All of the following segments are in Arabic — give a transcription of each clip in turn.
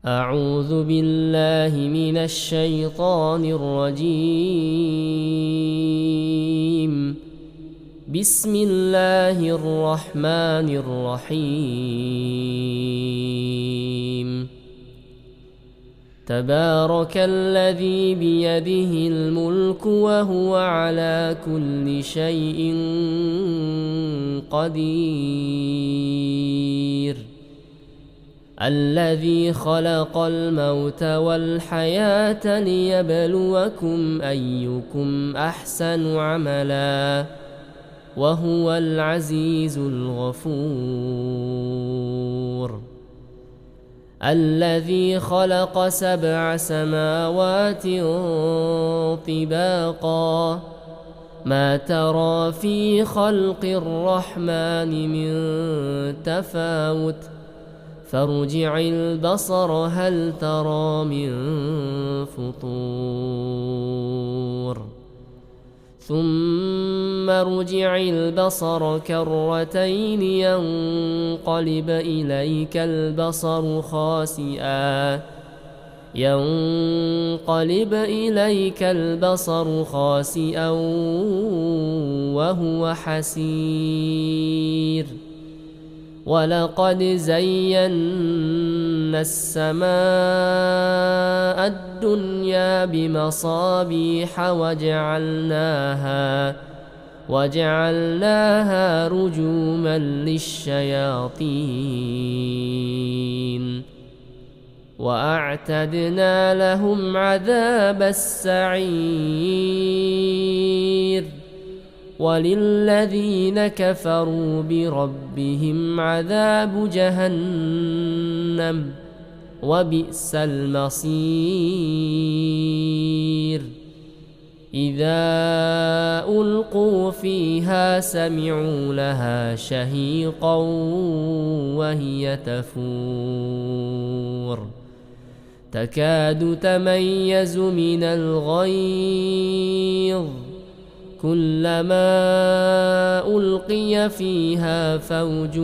أعوذ بالله من الشيطان الرجيم. بسم الله الرحمن الرحيم. تبارك الذي بيده الملك وهو على كل شيء قدير. الذي خلق الموت والحياة ليبلوكم أيكم أحسن عملا وهو العزيز الغفور. الذي خلق 7 سماوات طباقا ما ترى في خلق الرحمن من تفاوت فارجع البصر هل ترى من فطور ثم ارجع البصر كرتين ينقلب إليك البصر خاسئا وهو حسير. ولقد زينا السماء الدنيا بمصابيح وجعلناها رجوما للشياطين وأعتدنا لهم عذاب السعير. وللذين كفروا بربهم عذاب جهنم وبئس المصير. إذا ألقوا فيها سمعوا لها شهيقا وهي تفور تكاد تميز من الغيظ كلما ألقي فيها فوج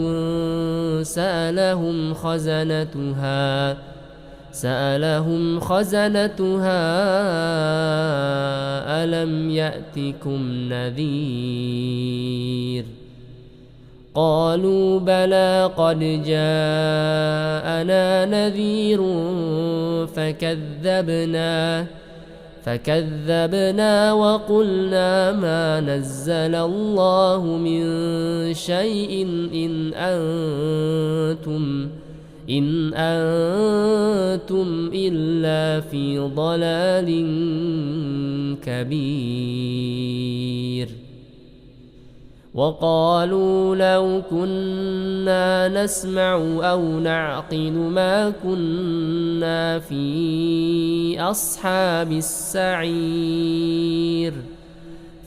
سألهم خزنتها ألم يأتكم نذير قالوا بلى قد جاءنا نذير فكذبنا وقلنا ما نزل الله من شيء إن أنتم إلا في ضلال كبير. وقالوا لو كنا نسمع أو نعقل ما كنا في أصحاب السعير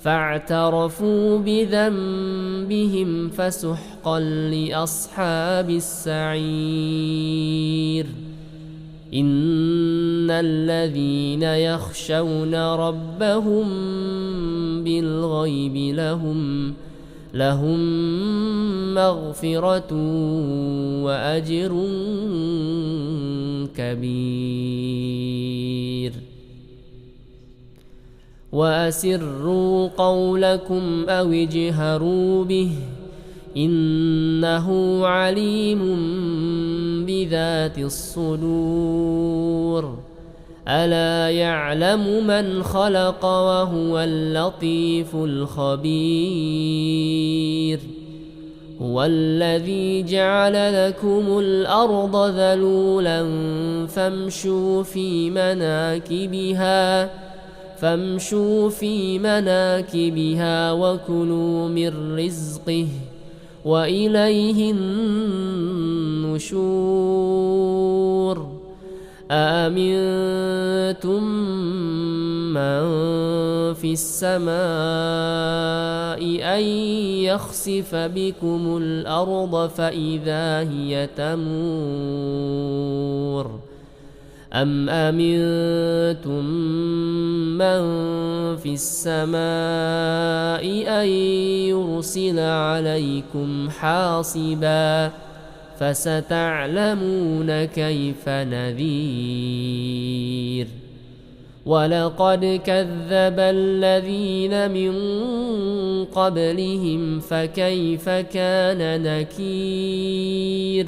فاعترفوا بذنبهم فسحقا لأصحاب السعير. إن الذين يخشون ربهم بالغيب لهم مغفرة وأجر كبير. وأسروا قولكم أو اجهروا به إنه عليم بذات الصدور. ألا يعلم من خلق وهو اللطيف الخبير. هو الذي جعل لكم الأرض ذلولا فامشوا في مناكبها وكلوا من رزقه وإليه النشور. أأمنتم من في السماء أن يخسف بكم الأرض فإذا هي تمور أم أمنتم من في السماء أن يرسل عليكم حاصبا فستعلمون كيف نذير. ولقد كذب الذين من قبلهم فكيف كان نكير.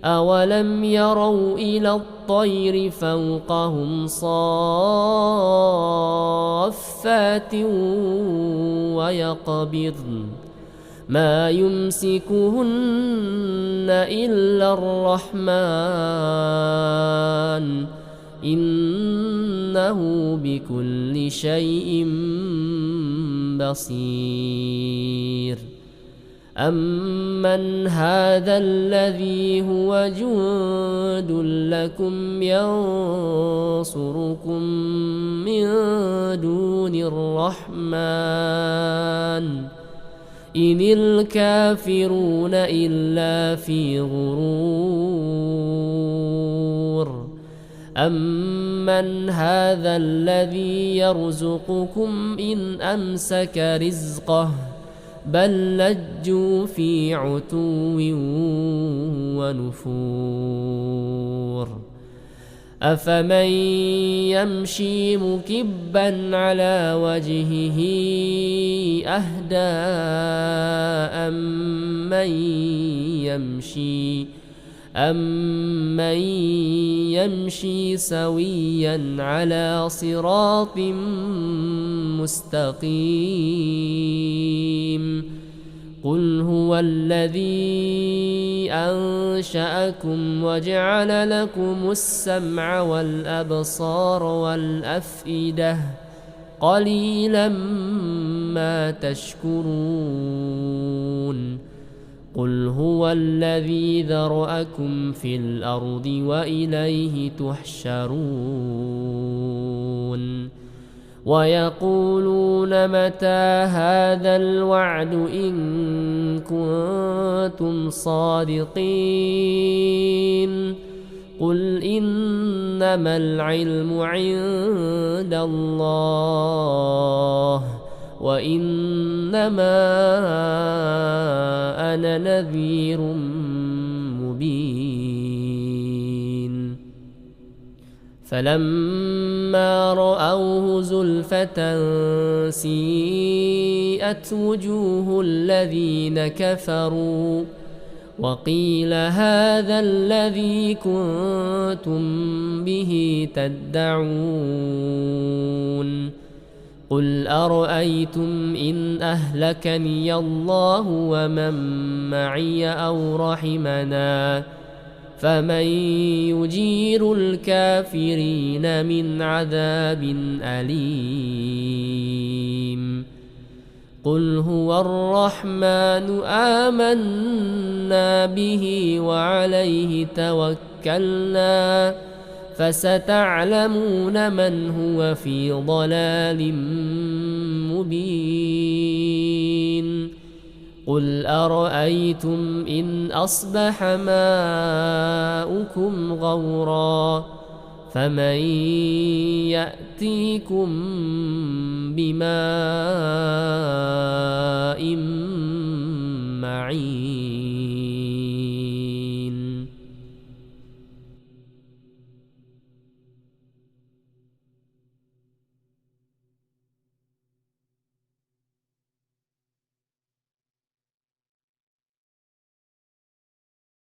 أولم يروا إلى الطير فوقهم صافات ويقبضن ما يمسكهن إلا الرحمن إنه بكل شيء بصير. أمن هذا الذي هو جند لكم ينصركم من دون الرحمن إن الكافرون إلا في غرور. أمن هذا الذي يرزقكم إن أمسك رزقه بل لجوا في عتو ونفور. أفمن يمشي مكبا على وجهه أهدى أمن يمشي سويا على صراط مستقيم. قل هو الذي أنشأكم وجعل لكم السمع والأبصار والأفئدة قليلا ما تشكرون. قل هو الذي ذرأكم في الأرض وإليه تحشرون. ويقولون متى هذا الوعد إن كنتم صادقين. قل إنما العلم عند الله وإنما أنا نذير مبين. فلما رأوه زلفة سيئت وجوه الذين كفروا وقيل هذا الذي كنتم به تدعون. قل أرأيتم إن أهلكني الله ومن معي أو رحمنا فمن يجير الكافرين من عذاب أليم. قل هو الرحمن آمنا به وعليه توكلنا فستعلمون من هو في ضلال مبين. قل أرأيتم إن أصبح ماؤكم غورا فمن يأتيكم بماء معين.